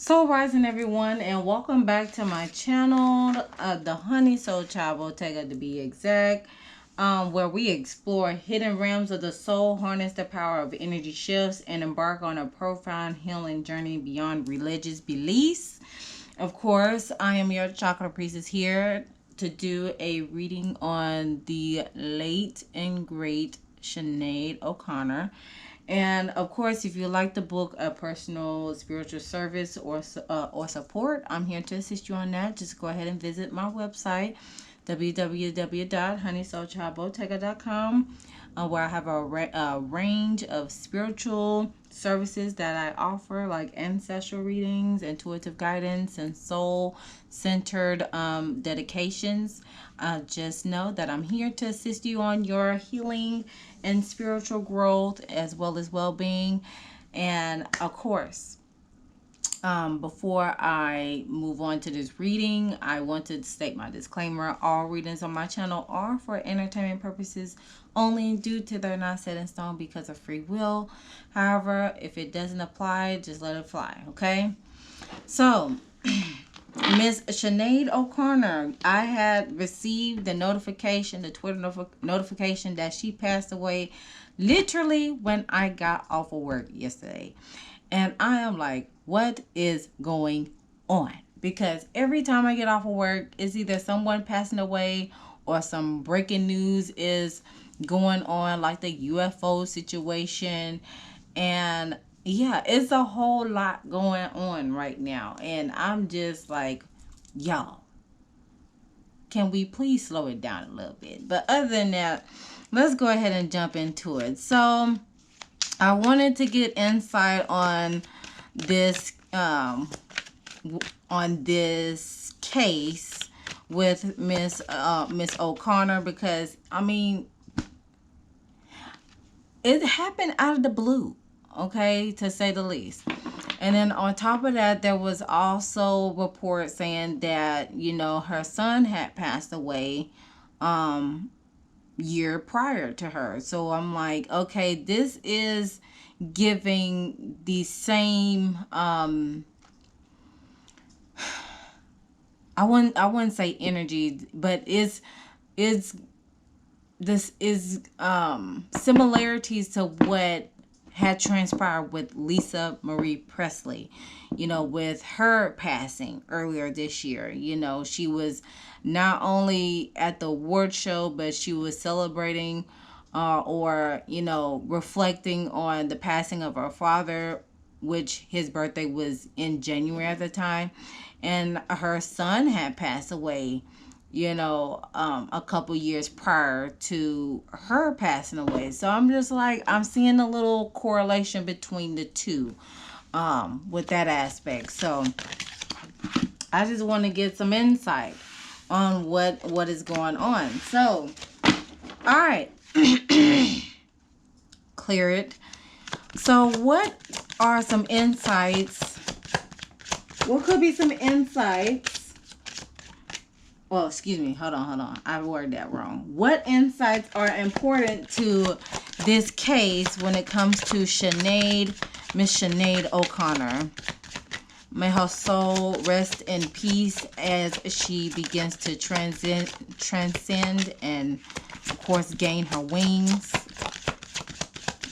So rising everyone, and welcome back to my channel, the Honey Soul Child Bottega to be exact, where we explore hidden realms of the soul, harness the power of energy shifts, and embark on a profound healing journey beyond religious beliefs. Of course, I am your Chakra priestess here to do a reading on the late and great Sinéad O'Connor. And of course, if you like the book, a personal spiritual service or support, I'm here to assist you on that. Just go ahead and visit my website, www.honeysoulchildbottega.com, where I have a range of spiritual services that I offer, like ancestral readings, intuitive guidance, and soul-centered dedications. Just know that I'm here to assist you on your healing and spiritual growth, as well as well-being. And of course, before I move on to this reading, I want to state my disclaimer. All readings on my channel are for entertainment purposes only, due to they're not set in stone because of free will. However, if it doesn't apply, just let it fly, okay? So Miss Sinéad O'Connor, I had received the notification, the Twitter notification that she passed away literally when I got off of work yesterday. And I am like, what is going on? Because every time I get off of work, it's either someone passing away or some breaking news is going on, like the UFO situation. And yeah, it's a whole lot going on right now. And I'm just like, y'all, can we please slow it down a little bit? But other than that, let's go ahead and jump into it. So I wanted to get insight on this case with Miss O'Connor, because I mean, it happened out of the blue, okay, to say the least. And then on top of that, there was also reports saying that, you know, her son had passed away year prior to her. So I'm like, okay, this is giving the same I wouldn't say energy, but this is similarities to what had transpired with Lisa Marie Presley, you know, with her passing earlier this year. You know, she was not only at the award show, but she was celebrating or, you know, reflecting on the passing of her father, which his birthday was in January at the time. And her son had passed away, you know, a couple years prior to her passing away. So I'm just like, I'm seeing a little correlation between the two with that aspect. So I just want to get some insight on what is going on. So, all right. Clear it. So what are some insights? What could be some insights? Well, excuse me. Hold on. I worded that wrong. What insights are important to this case when it comes to Miss Sinéad O'Connor? May her soul rest in peace as she begins to transcend and, of course, gain her wings.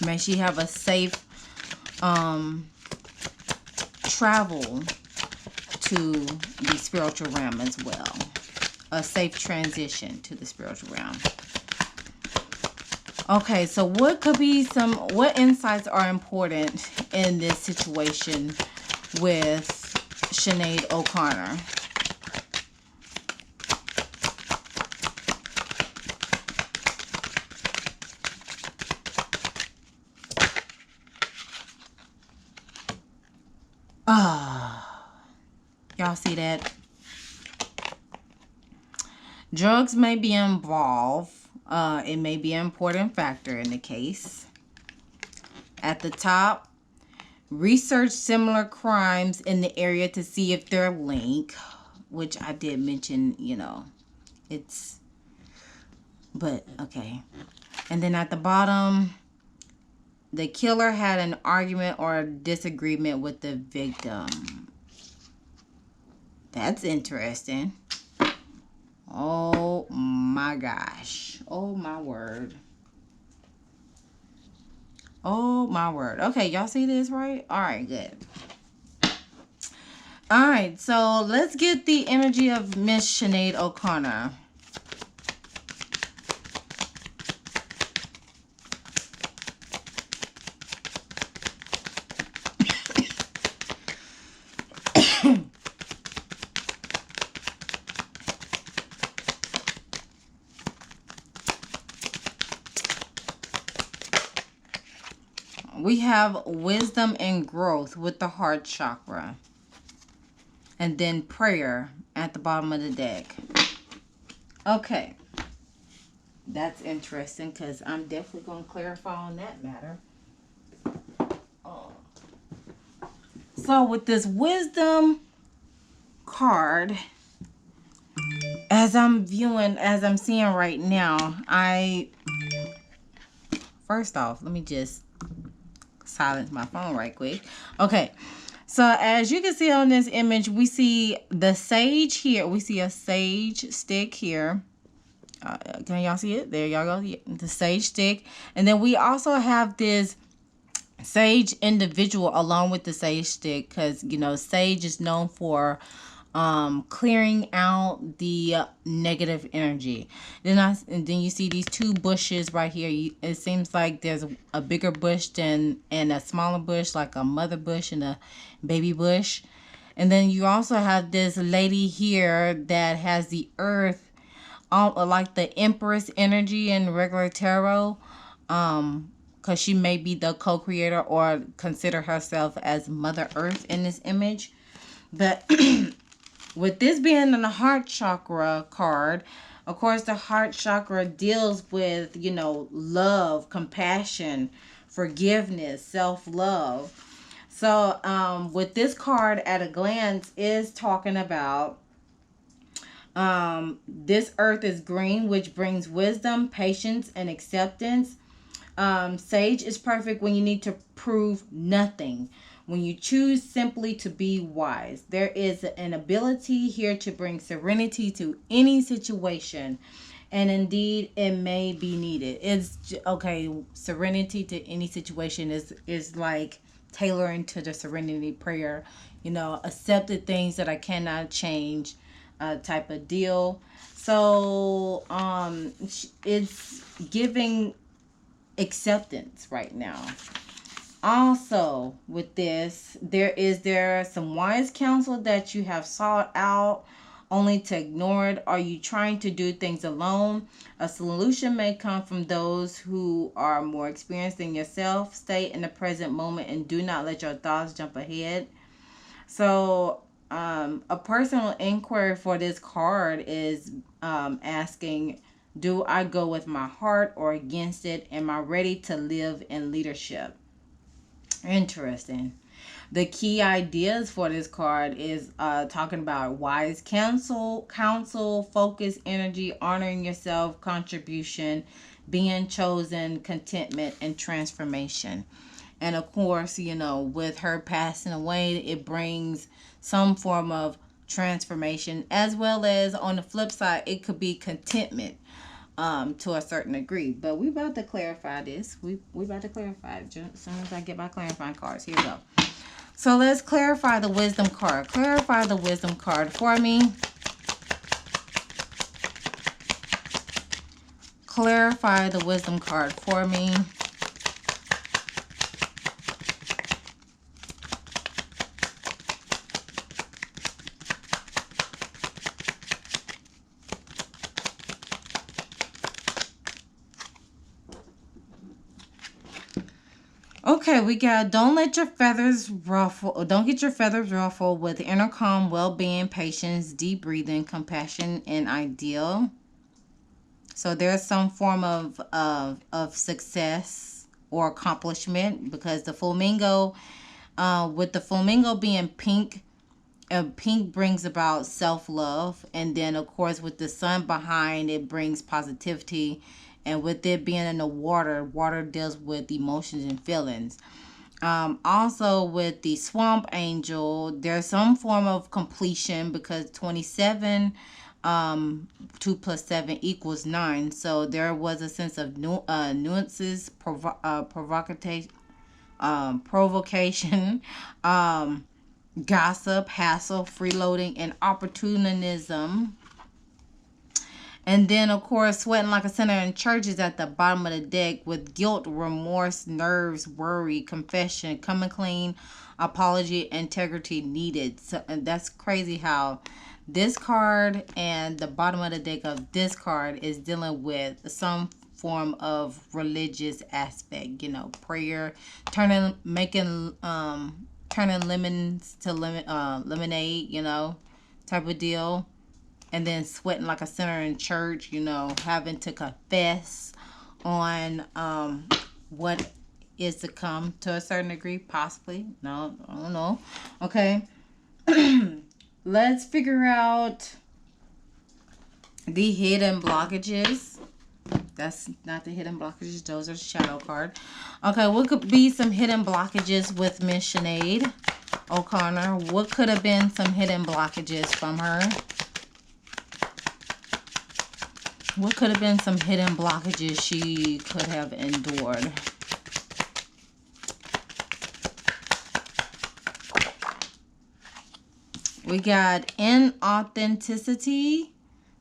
May she have a safe travel to the spiritual realm as well. A safe transition to the spiritual realm. Okay, so what insights are important in this situation with Sinéad O'Connor? Y'all see that? Drugs may be involved. It may be an important factor in the case. At the top, research similar crimes in the area to see if they're linked, which I did mention, you know, but okay. And then at the bottom, the killer had an argument or a disagreement with the victim. That's interesting. Oh my gosh. Oh my word. Oh my word. Okay, y'all see this, right? All right, good. All right, so let's get the energy of Miss Sinead O'Connor. We have wisdom and growth with the heart chakra. And then prayer at the bottom of the deck. Okay. That's interesting because I'm definitely going to clarify on that matter. So with this wisdom card, as I'm seeing right now, first off, let me just silence my phone right quick. Okay. So as you can see on this image, we see the sage here. We see a sage stick here. Can y'all see it? There y'all go. Yeah, the sage stick. And then we also have this sage individual along with the sage stick, because, you know, sage is known for clearing out the negative energy. And then you see these two bushes right here. It seems like there's a bigger bush and a smaller bush, like a mother bush and a baby bush. And then you also have this lady here that has the earth, like the Empress energy in regular tarot, because she may be the co-creator or consider herself as Mother Earth in this image. But with this being in the heart chakra card, of course, the heart chakra deals with, you know, love, compassion, forgiveness, self-love. So with this card at a glance is talking about this earth is green, which brings wisdom, patience, and acceptance. Sage is perfect when you need to prove nothing. When you choose simply to be wise, there is an ability here to bring serenity to any situation. And indeed, it may be needed. It's okay. Serenity to any situation is like tailoring to the serenity prayer. You know, accept the things that I cannot change, type of deal. So, it's giving acceptance right now. Also, with this, there some wise counsel that you have sought out only to ignore it? Are you trying to do things alone? A solution may come from those who are more experienced than yourself. Stay in the present moment and do not let your thoughts jump ahead. So, a personal inquiry for this card is asking, do I go with my heart or against it? Am I ready to live in leadership? Interesting. The key ideas for this card is talking about wise counsel, focus, energy, honoring yourself, contribution, being chosen, contentment, and transformation. And of course, you know, with her passing away, it brings some form of transformation, as well as on the flip side, it could be contentment to a certain degree. But we about to clarify this. We about to clarify it as soon as I get my clarifying cards. Here we go. So let's clarify the wisdom card. Clarify the wisdom card for me. Clarify the wisdom card for me. Okay, we got don't get your feathers ruffled with inner calm, well-being, patience, deep breathing, compassion, and ideal. So there's some form of success or accomplishment, because the flamingo, with the flamingo being pink, pink brings about self-love, and then of course with the sun behind it brings positivity. And with it being in the water deals with emotions and feelings. Also with the swamp angel, there's some form of completion because 27 2 plus 7 equals 9. So there was a sense of nuances, provocation, gossip, hassle, freeloading, and opportunism. And then, of course, sweating like a sinner in church is at the bottom of the deck with guilt, remorse, nerves, worry, confession, coming clean, apology, integrity needed. So, and that's crazy how this card and the bottom of the deck of this card is dealing with some form of religious aspect, you know, prayer, turning lemons to lemonade, you know, type of deal. And then sweating like a sinner in church, you know, having to confess on what is to come to a certain degree, possibly. No, I don't know. Okay. Let's figure out the hidden blockages. That's not the hidden blockages. Those are the shadow card. Okay, what could be some hidden blockages with Miss Sinéad O'Connor? What could have been some hidden blockages from her? What could have been some hidden blockages she could have endured? We got inauthenticity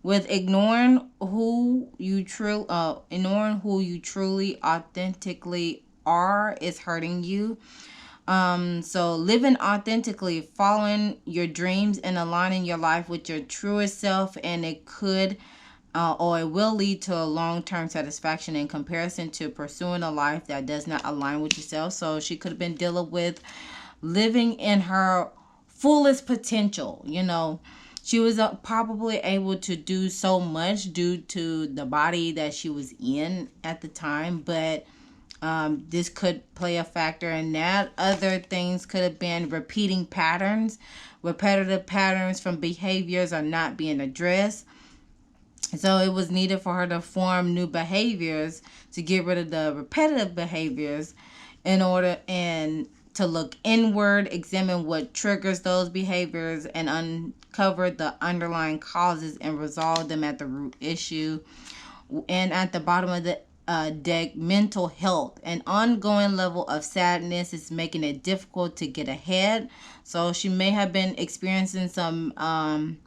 with ignoring who you truly authentically are is hurting you. So living authentically, following your dreams and aligning your life with your truest self, and it could or it will lead to a long-term satisfaction in comparison to pursuing a life that does not align with yourself. So she could have been dealing with living in her fullest potential. You know, she was probably able to do so much due to the body that she was in at the time, but this could play a factor in that. Other things could have been repeating patterns. Repetitive patterns from behaviors are not being addressed. So it was needed for her to form new behaviors to get rid of the repetitive behaviors in order and to look inward, examine what triggers those behaviors, and uncover the underlying causes and resolve them at the root issue. And at the bottom of the deck, mental health. An ongoing level of sadness is making it difficult to get ahead. So she may have been experiencing some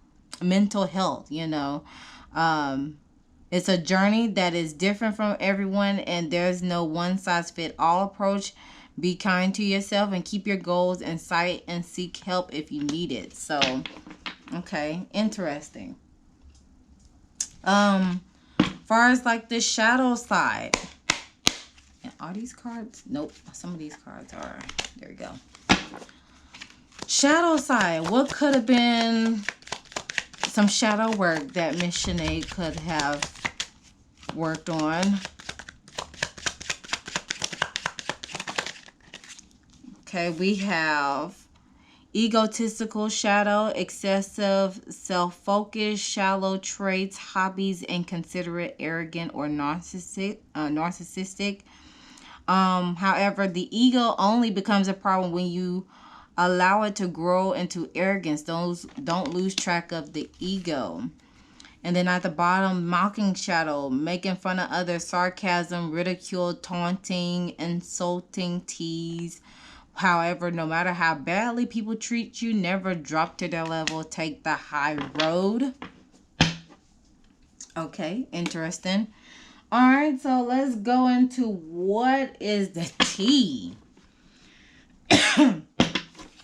mental health, you know. It's a journey that is different from everyone, and there's no one-size-fits-all approach. Be kind to yourself and keep your goals in sight and seek help if you need it. So, okay, interesting. Far as like the shadow side. And are these cards? Nope. Some of these cards are. There we go. Shadow side. What could have been some shadow work that Miss Sinéad could have worked on? Okay, we have egotistical shadow, excessive self-focus, shallow traits, hobbies, inconsiderate, arrogant, or narcissistic. However, the ego only becomes a problem when you allow it to grow into arrogance. Don't lose track of the ego. And then at the bottom, mocking shadow, making fun of others, sarcasm, ridicule, taunting, insulting, tease. However, no matter how badly people treat you, never drop to their level. Take the high road. Okay, interesting. All right, so let's go into what is the tea.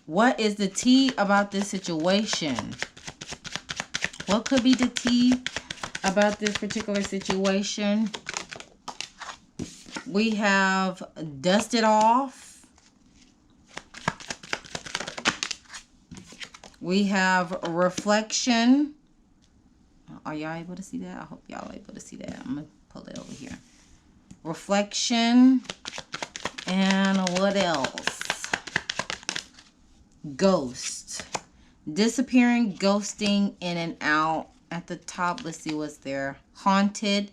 What is the tea about this situation? What could be the tea about this particular situation? We have dust it off. We have reflection. Are y'all able to see that? I hope y'all are able to see that. I'm going to pull it over here. Reflection. And what else? Ghost. Disappearing, ghosting, in and out. At the top, let's see what's there. Haunted.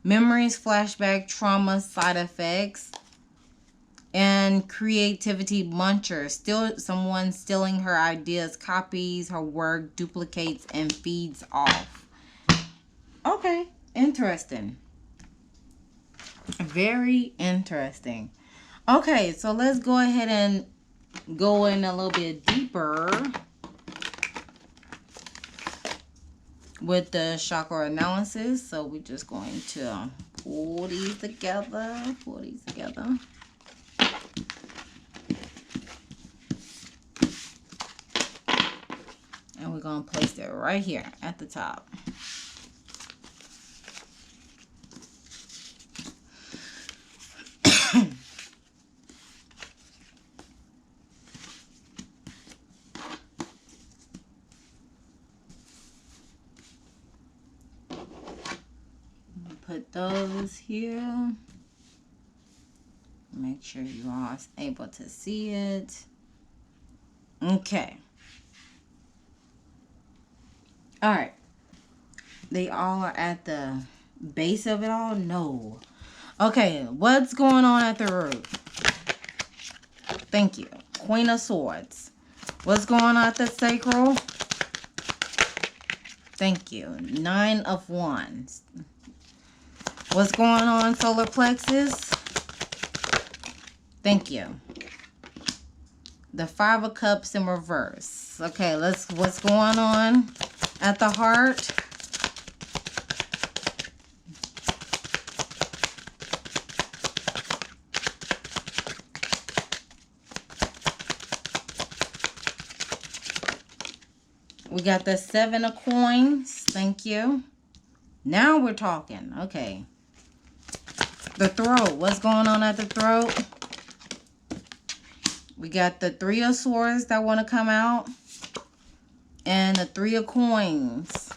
Memories, flashback, trauma, side effects. And creativity muncher. Still someone stealing her ideas, copies her work, duplicates, and feeds off. Okay, interesting. Very interesting. Okay, so let's go ahead and go in a little bit deeper with the chakra analysis. So we're just going to pull these together. And we're going to place it right here at the top. Put those here. Make sure you are able to see it. Okay. All right. They all are at the base of it all? No. Okay, what's going on at the root? Thank you. Queen of Swords. What's going on at the sacral? Thank you. 9 of Wands. What's going on, solar plexus? Thank you. The 5 of Cups in reverse. Okay, what's going on at the heart? We got the 7 of Coins. Thank you. Now we're talking. Okay. The throat. What's going on at the throat? We got the 3 of Swords that want to come out. And the 3 of Coins.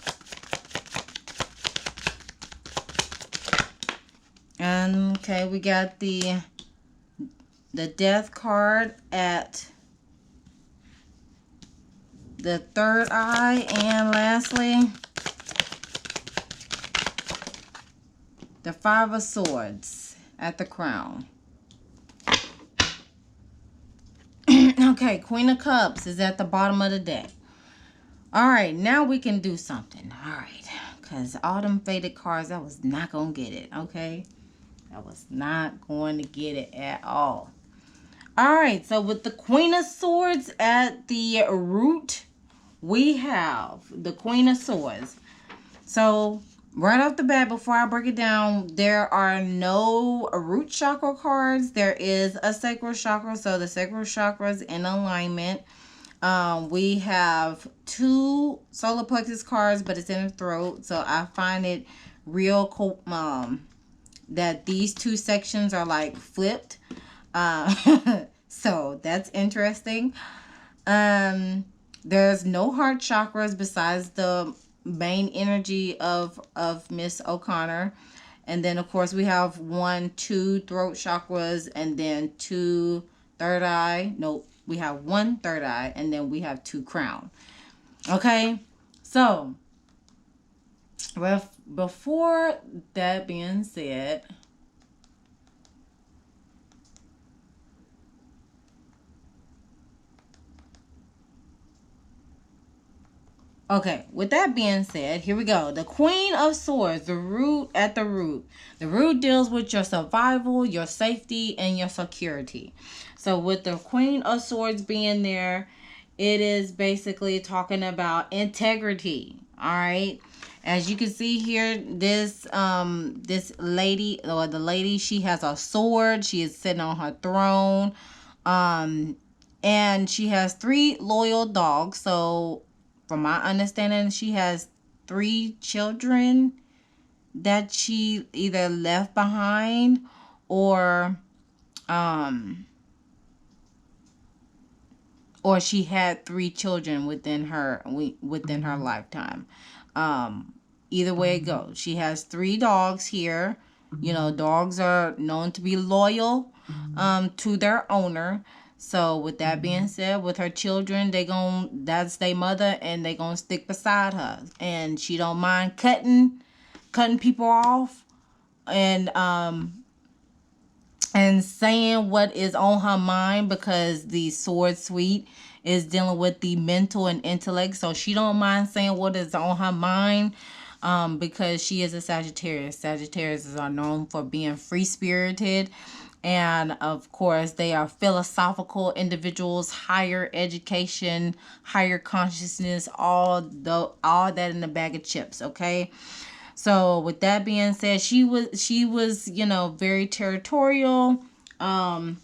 And, okay, we got the Death card at the 3rd eye. And lastly, the 5 of Swords at the crown. Okay, Queen of Cups is at the bottom of the deck. All right, now we can do something. All right, because all them faded cards, I was not going to get it, okay? I was not going to get it at all. All right, so with the Queen of Swords at the root, we have the Queen of Swords. So right off the bat, before I break it down, there are no root chakra cards. There is a sacral chakra, so the sacral chakra is in alignment. We have 2 solar plexus cards, but it's in the throat, so I find it real cool that these 2 sections are like flipped. So that's interesting. There's no heart chakras besides the main energy of Miss O'Connor. And then of course we have 1, 2 throat chakras, and then 2 third eye. Nope, we have 1 third eye, and then we have 2 crown. Okay, so before that being said, okay, with that being said, here we go. The Queen of Swords, the root at the root. The root deals with your survival, your safety, and your security. So with the Queen of Swords being there, it is basically talking about integrity. All right. As you can see here, this lady, or the lady, she has a sword. She is sitting on her throne. And she has 3 loyal dogs. So from my understanding, she has 3 children that she either left behind or she had 3 children within her lifetime. Either way it goes, she has 3 dogs here. You know, dogs are known to be loyal to their owner. So with that being said, with her children, that's their mother, and they gonna stick beside her. And she don't mind cutting people off. And and saying what is on her mind, because the sword suite is dealing with the mental and intellect. So she don't mind saying what is on her mind, because she is a Sagittarius. Sagittarius are known for being free spirited, and of course they are philosophical individuals, higher education, higher consciousness, all that in a bag of chips. Okay. So with that being said, she was very territorial, um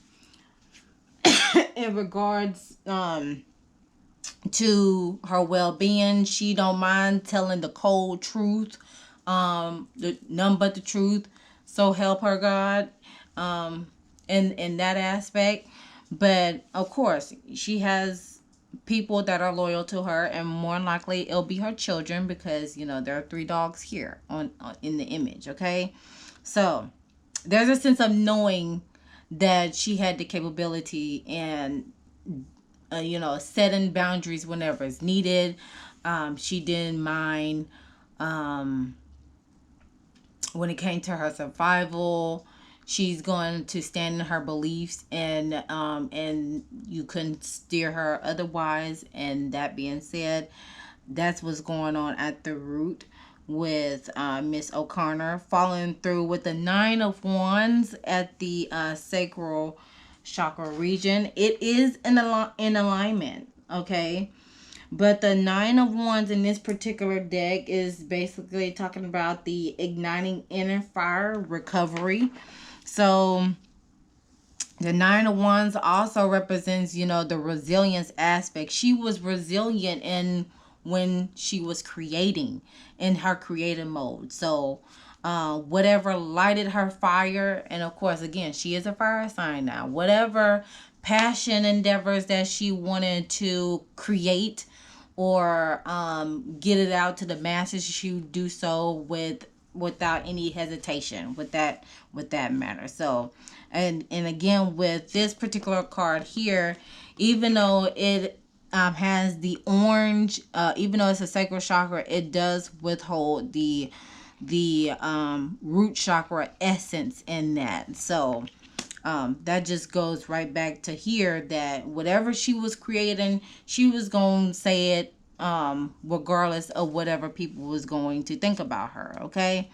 in regards to her well-being. She don't mind telling the cold truth, none but the truth. So help her God, in that aspect. But of course, she has people that are loyal to her, and more than likely it'll be her children, because there are three dogs here on in the image. Okay, so there's a sense of knowing that she had the capability, and setting boundaries whenever it's needed. She didn't mind, when it came to her survival. She's going to stand in her beliefs, and you couldn't steer her otherwise. And that being said, that's what's going on at the root with Miss O'Connor, following through with the Nine of Wands at the sacral chakra region. It is in alignment, okay? But the Nine of Wands in this particular deck is basically talking about the igniting inner fire recovery. So the Nine of Wands also represents, the resilience aspect. She was resilient in when she was creating, in her creative mode. So whatever lighted her fire, and of course, again, she is a fire sign now. Whatever passion endeavors that she wanted to create, or get it out to the masses, she would do so without any hesitation with that matter. So and again, with this particular card here, even though it has the orange, even though it's a sacral chakra, it does withhold the root chakra essence in that. So that just goes right back to here, that whatever she was creating, she was going to say it, regardless of whatever people was going to think about her. Okay.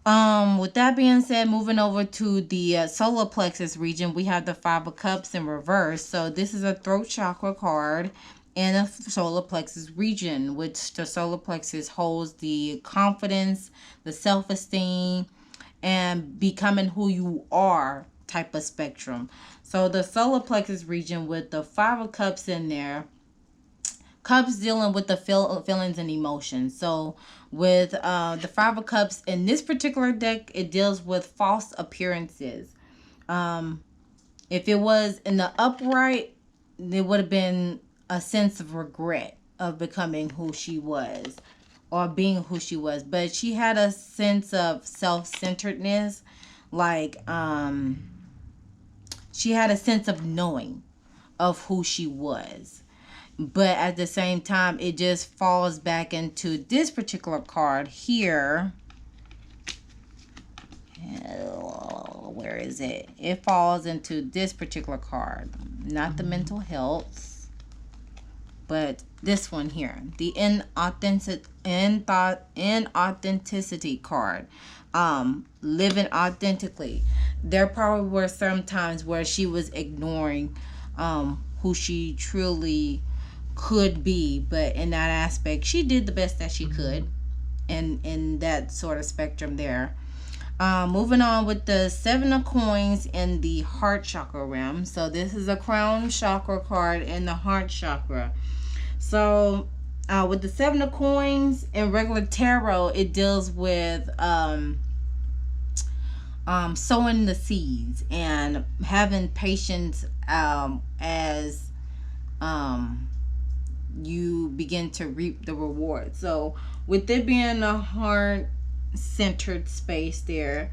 With that being said, moving over to the solar plexus region, we have the Five of Cups in reverse. So this is a throat chakra card in a solar plexus region, which the solar plexus holds the confidence, the self-esteem, and becoming who you are type of spectrum. So the solar plexus region with the Five of Cups in there, cups dealing with the feelings and emotions. So with the Five of Cups in this particular deck, it deals with false appearances. If it was in the upright, there would have been a sense of regret of becoming who she was, or being who she was. But she had a sense of self-centeredness, like she had a sense of knowing of who she was. But at the same time, it just falls back into this particular card here. Where is it? It falls into this particular card. Not the mental health, but this one here. The inauthenticity card. Living authentically. There probably were some times where she was ignoring who she truly could be, but in that aspect, she did the best that she could in that sort of spectrum there. Moving on with the Seven of Coins in the heart chakra realm. So this is a crown chakra card in the heart chakra. So with the Seven of Coins in regular tarot, it deals with sowing the seeds and having patience as you begin to reap the reward. So with it being a heart-centered space there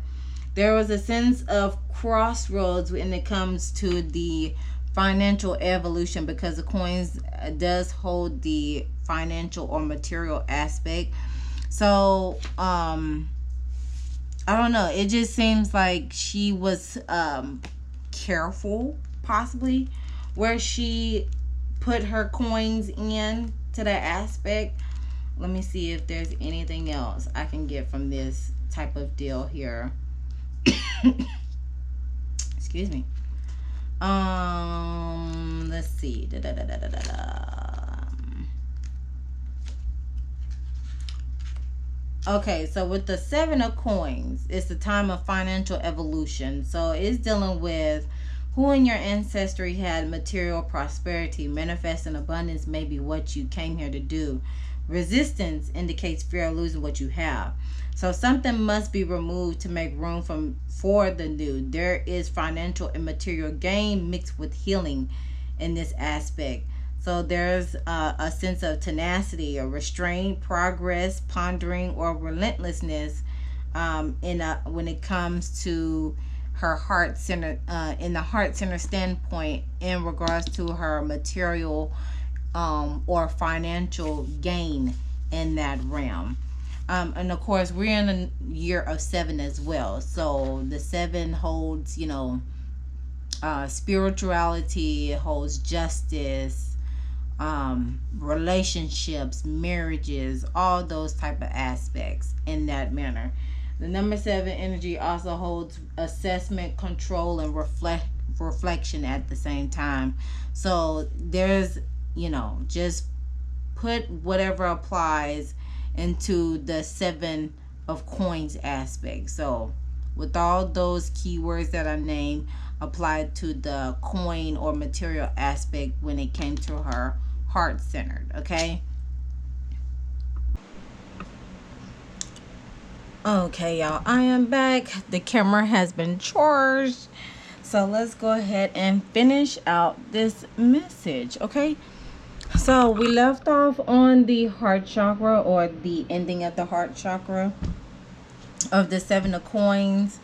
was a sense of crossroads when it comes to the financial evolution, because the coins does hold the financial or material aspect. So I don't know. It just seems like she was careful, possibly, where she put her coins in to that aspect. Let me see if there's anything else I can get from this type of deal here. Excuse me. Let's see. Okay, so with the Seven of Coins, it's the time of financial evolution. So it's dealing with who in your ancestry had material prosperity. Manifest in abundance may be what you came here to do. Resistance indicates fear of losing what you have. So something must be removed to make room for the new. There is financial and material gain mixed with healing in this aspect. So there's a sense of tenacity, or restraint, progress, pondering, or relentlessness when it comes to her heart center, in the heart center standpoint, in regards to her material or financial gain in that realm. And of course, we're in a year of 7 as well. So the 7 holds, spirituality, it holds justice, relationships, marriages, all those type of aspects in that manner. The number 7 energy also holds assessment, control, and reflection at the same time. So there's, just put whatever applies into the 7 of coins aspect. So with all those keywords that I named applied to the coin or material aspect when it came to her heart centered. Okay. Okay, y'all, I am back. The camera has been charged. So let's go ahead and finish out this message. Okay. So we left off on the heart chakra, or the ending of the heart chakra, of the 7 of coins,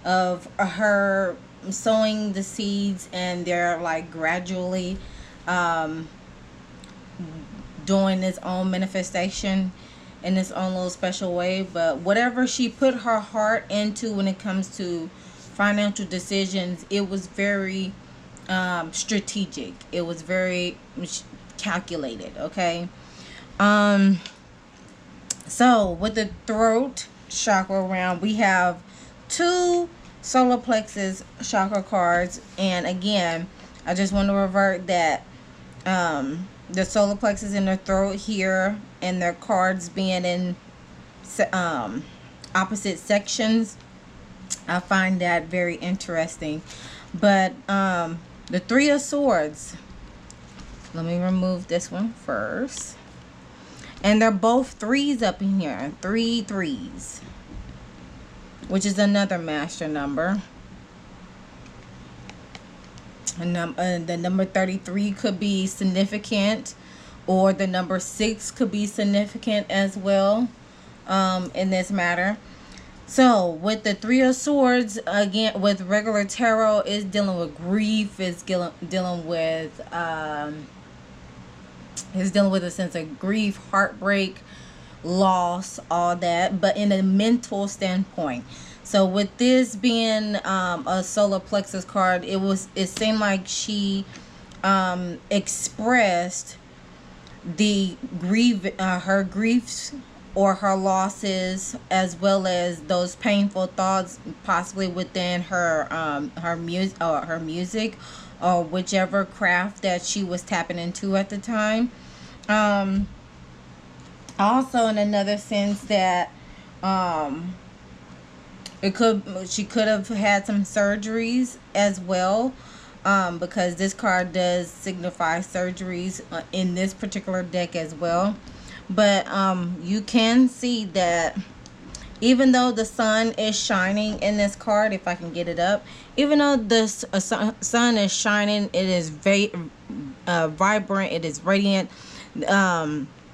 of her sowing the seeds, and they're like gradually doing its own manifestation in its own little special way. But whatever she put her heart into when it comes to financial decisions, it was very strategic. It was very calculated. Okay. So with the throat chakra round, we have 2 solar plexus chakra cards, and again, I just want to revert that the solar plexus in the throat here, and their cards being in opposite sections, I find that very interesting. But the 3 of swords, let me remove this one first, and they're both 3s up in here, 3 3s, which is another master number. And the number 33 could be significant, or the number 6 could be significant as well in this matter. So with the 3 of swords, again, with regular tarot, is dealing with grief, is dealing with a sense of grief, heartbreak, loss, all that, but in a mental standpoint. So with this being a solar plexus card, it seemed like she expressed the her griefs or her losses, as well as those painful thoughts, possibly within her music, or whichever craft that she was tapping into at the time. Also, in another sense, that she could have had some surgeries as well, because this card does signify surgeries in this particular deck as well. But you can see that even though the sun is shining in this card, if I can get it up, even though the sun is shining, it is very vibrant, it is radiant,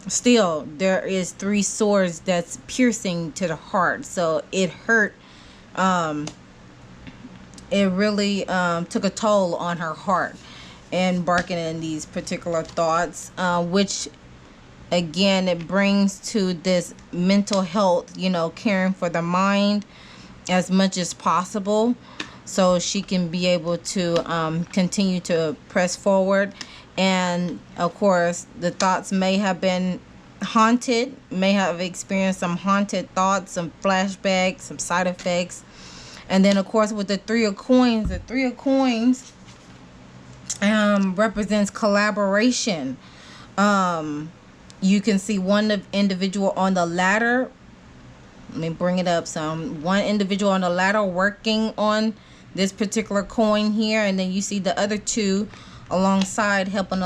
still there is 3 swords that's piercing to the heart. So it hurt. It really took a toll on her heart, embarking in these particular thoughts, which again, it brings to this mental health, caring for the mind, as much as possible, so she can be able to continue to press forward. And of course, the thoughts may have been haunted, may have experienced some haunted thoughts, some flashbacks, some side effects. And then of course with the Three of Coins, the Three of Coins represents collaboration. You can see one individual on the ladder. Let me bring it up some. One individual on the ladder working on this particular coin here, and then you see the other two alongside helping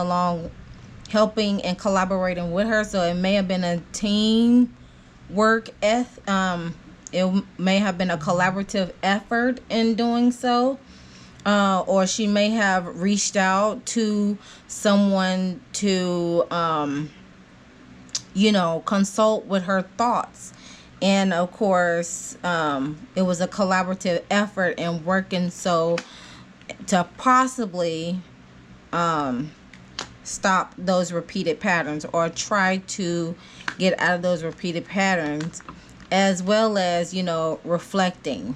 and collaborating with her. So it may have been a team work it may have been a collaborative effort in doing so, or she may have reached out to someone to consult with her thoughts. And of course, it was a collaborative effort in working so to possibly stop those repeated patterns, or try to get out of those repeated patterns, as well as, reflecting,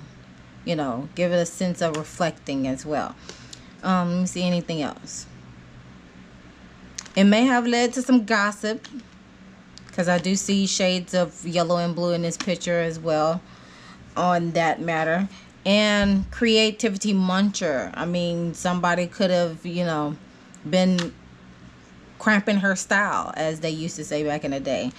give it a sense of reflecting as well. Let me see anything else. It may have led to some gossip, because I do see shades of yellow and blue in this picture as well on that matter. And creativity muncher. I mean, somebody could have, been cramping her style, as they used to say back in the day.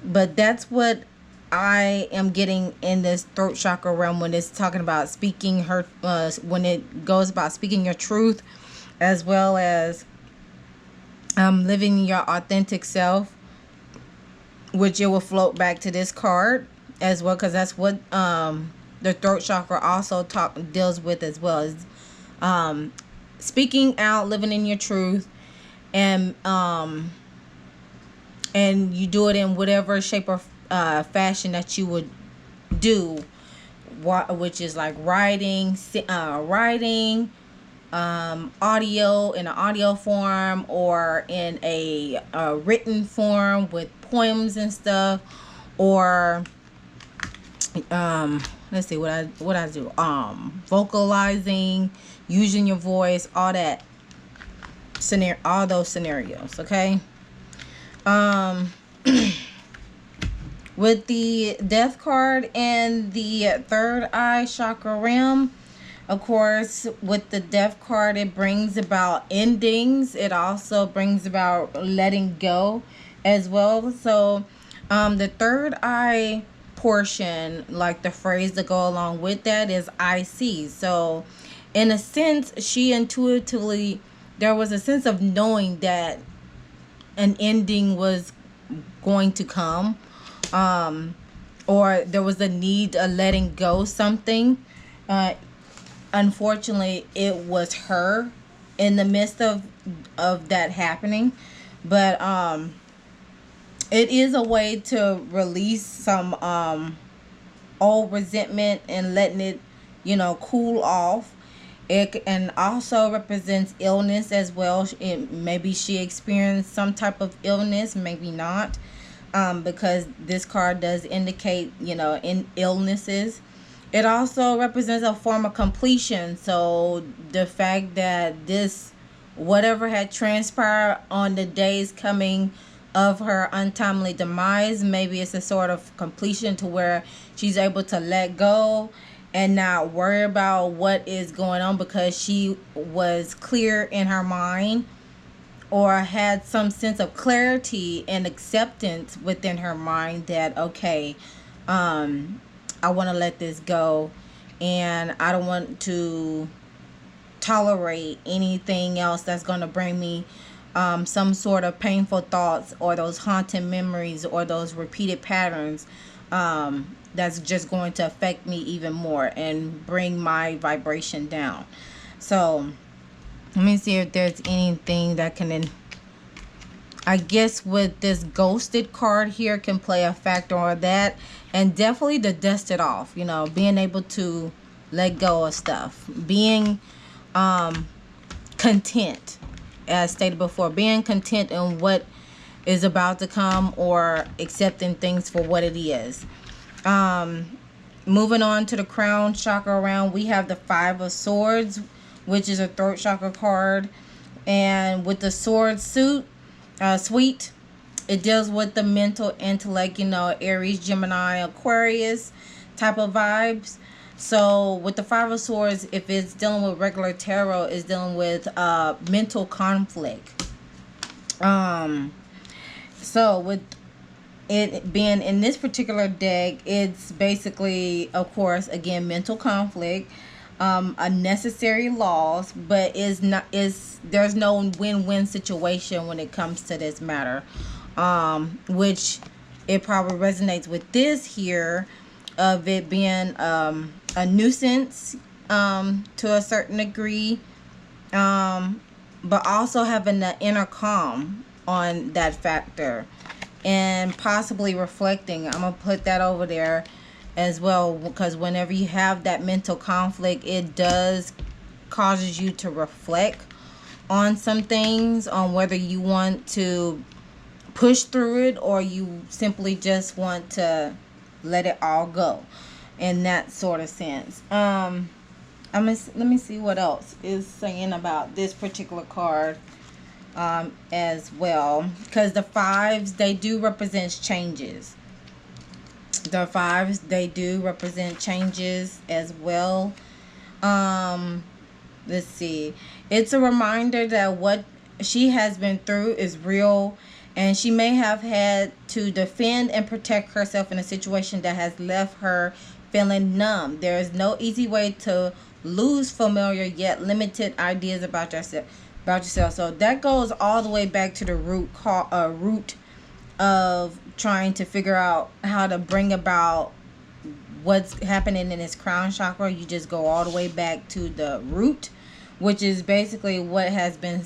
But that's what I am getting in this throat chakra realm when it's talking about speaking her, when it goes about speaking your truth, as well as living your authentic self, which it will float back to this card as well, because that's what the throat chakra also deals with as well, is speaking out, living in your truth, and you do it in whatever shape or fashion that you would do, which is like writing, audio, in an audio form, or in a written form with poems and stuff, or let's see what I do, vocalizing, using your voice, all that scenario, all those scenarios. Okay. With the Death card and the third eye chakra realm, of course, with the Death card, it brings about endings. It also brings about letting go as well. So the third eye portion, like the phrase to go along with that, is I see. So in a sense, she intuitively, there was a sense of knowing that an ending was going to come, or there was a need of letting go something. Unfortunately, it was her in the midst of that happening, but it is a way to release some old resentment and letting it, cool off. It and also represents illness as well. Maybe she experienced some type of illness, maybe not, because this card does indicate, in illnesses. It also represents a form of completion. So the fact that this, whatever had transpired on the days coming of her untimely demise, maybe it's a sort of completion to where she's able to let go and not worry about what is going on, because she was clear in her mind, or had some sense of clarity and acceptance within her mind that, okay, I want to let this go, and I don't want to tolerate anything else that's going to bring me some sort of painful thoughts, or those haunted memories, or those repeated patterns that's just going to affect me even more and bring my vibration down. So let me see if there's anything that can, I guess with this ghosted card here, can play a factor on that. And definitely the dust it off, being able to let go of stuff, being content, as stated before, being content in what is about to come, or accepting things for what it is. Moving on to the crown chakra round, we have the Five of Swords, which is a throat chakra card. And with the sword suite, it deals with the mental intellect, Aries, Gemini, Aquarius type of vibes. So with the Five of Swords, if it's dealing with regular tarot, it's dealing with mental conflict. So with it being in this particular deck, it's basically, of course, again, mental conflict, unnecessary loss, but there's no win-win situation when it comes to this matter, which it probably resonates with this here, of it being a nuisance to a certain degree, but also having the inner calm on that factor, and possibly reflecting. I'm gonna put that over there as well, because whenever you have that mental conflict, it does causes you to reflect on some things, on whether you want to push through it or you simply just want to let it all go, in that sort of sense. Let me see what else is saying about this particular card as well, because the fives, they do represent changes. The fives, they do represent changes as well. Let's see. It's a reminder that what she has been through is real, and she may have had to defend and protect herself in a situation that has left her feeling numb. There is no easy way to lose familiar yet limited ideas about yourself. So that goes all the way back to the root of trying to figure out how to bring about what's happening in his crown chakra. You just go all the way back to the root, which is basically what has been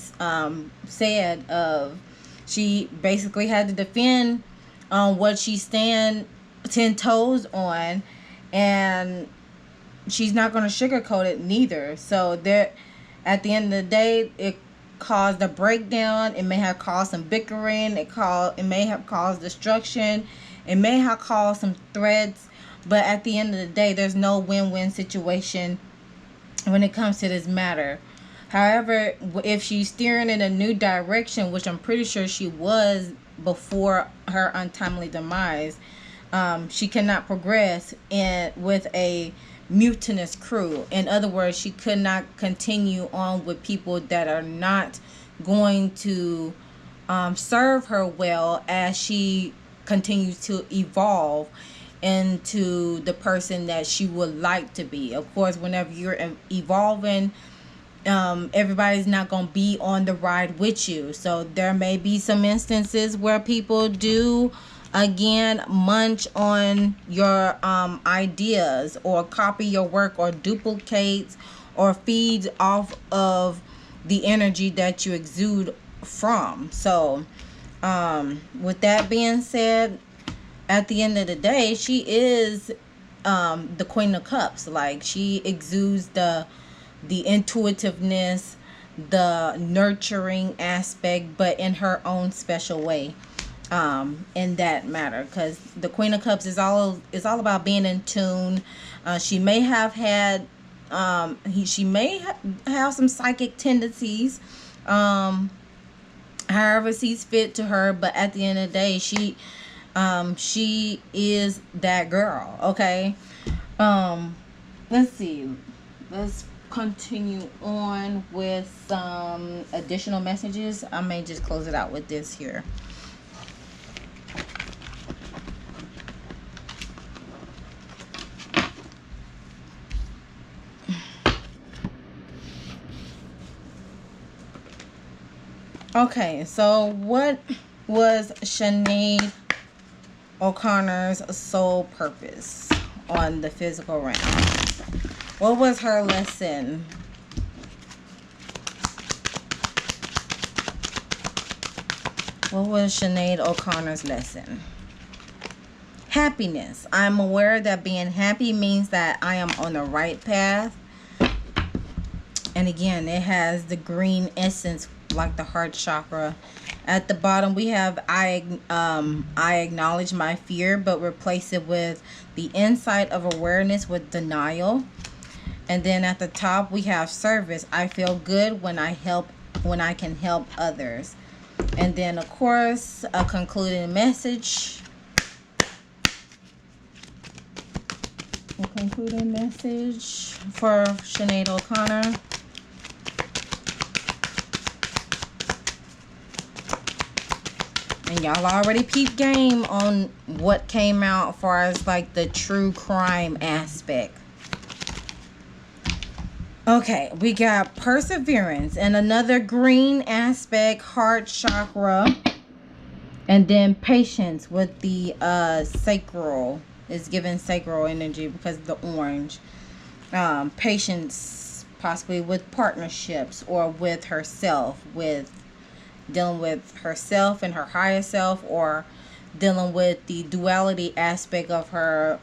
said of, she basically had to defend what she stand 10 toes on, and she's not going to sugarcoat it neither. So there, at the end of the day, it caused a breakdown. It may have caused some bickering. It may have caused destruction. It may have caused some threats. But at the end of the day, there's no win-win situation when it comes to this matter. However, if she's steering in a new direction, which I'm pretty sure she was before her untimely demise, she cannot progress with a mutinous crew. In other words, she could not continue on with people that are not going to serve her well as she continues to evolve into the person that she would like to be. Of course, whenever you're evolving, everybody's not going to be on the ride with you. So there may be some instances where people do, again, munch on your ideas, or copy your work, or duplicates, or feeds off of the energy that you exude from. So with that being said, at the end of the day, she is the Queen of Cups. Like, she exudes the intuitiveness, the nurturing aspect, but in her own special way, in that matter. Because the Queen of Cups is all about being in tune. She may have had she may have some psychic tendencies, however sees fit to her, but at the end of the day, she is that girl. Okay. Let's see. Let's continue on with some additional messages. I may just close it out with this here. Okay, so what was Sinéad O'Connor's sole purpose on the physical realm? What was her lesson? What was Sinéad O'Connor's lesson? Happiness. I'm aware that being happy means that I am on the right path. And again, it has the green essence, like the heart chakra At the bottom, we have I acknowledge my fear, but replace it with the insight of awareness with denial. And then at the top, we have service. I feel good when I can help others. And then, of course, a concluding message. A concluding message for Sinead O'Connor. And y'all already peeped game on what came out as far as like the true crime aspect. Okay, we got perseverance and another green aspect, heart chakra. And then patience with the sacral. Is given sacral energy because of the orange. Patience possibly with partnerships or with herself, with dealing with herself and her higher self, or dealing with the duality aspect of her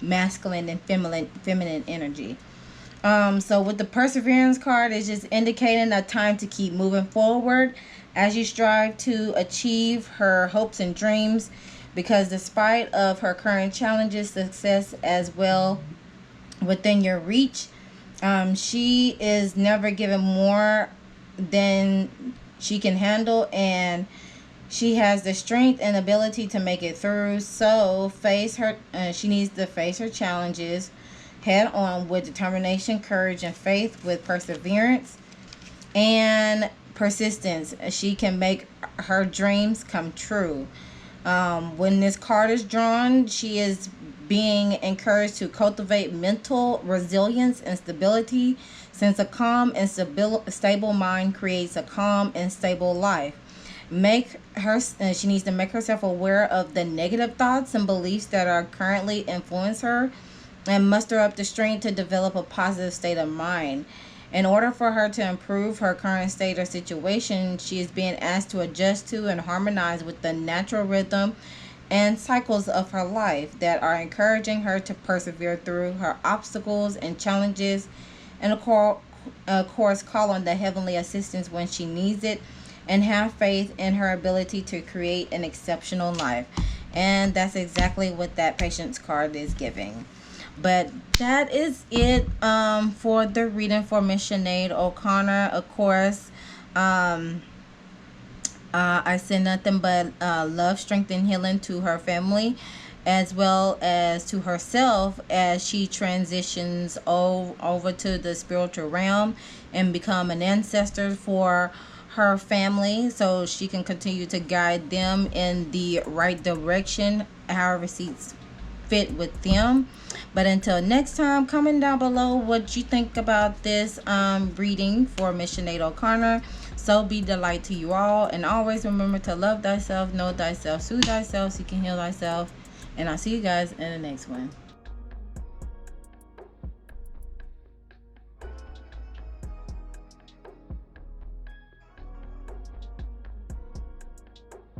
masculine and feminine energy. So with the perseverance card, it's just indicating a time to keep moving forward as you strive to achieve her hopes and dreams, because despite of her current challenges, success as well within your reach, she is never given more than she can handle, and she has the strength and ability to make it through. So she needs to face her challenges head on with determination, courage, and faith, with perseverance and persistence. She can make her dreams come true. When this card is drawn, she is being encouraged to cultivate mental resilience and stability, since a calm and stable mind creates a calm and stable life. She needs to make herself aware of the negative thoughts and beliefs that are currently influence her, and muster up the strength to develop a positive state of mind. In order for her to improve her current state or situation, she is being asked to adjust to and harmonize with the natural rhythm and cycles of her life that are encouraging her to persevere through her obstacles and challenges, and of course call on the heavenly assistance when she needs it, and have faith in her ability to create an exceptional life. And that's exactly what that patience card is giving. But that is it for the reading for Miss Sinead O'Connor. Of course, I send nothing but love, strength, and healing to her family, as well as to herself, as she transitions over to the spiritual realm and become an ancestor for her family, so she can continue to guide them in the right direction, however sees fit with them. But until next time, comment down below what you think about this reading for Miss Sinead O'Connor. So be the light to you all, and always remember to love thyself, know thyself, soothe thyself, so you can heal thyself. And I'll see you guys in the next one.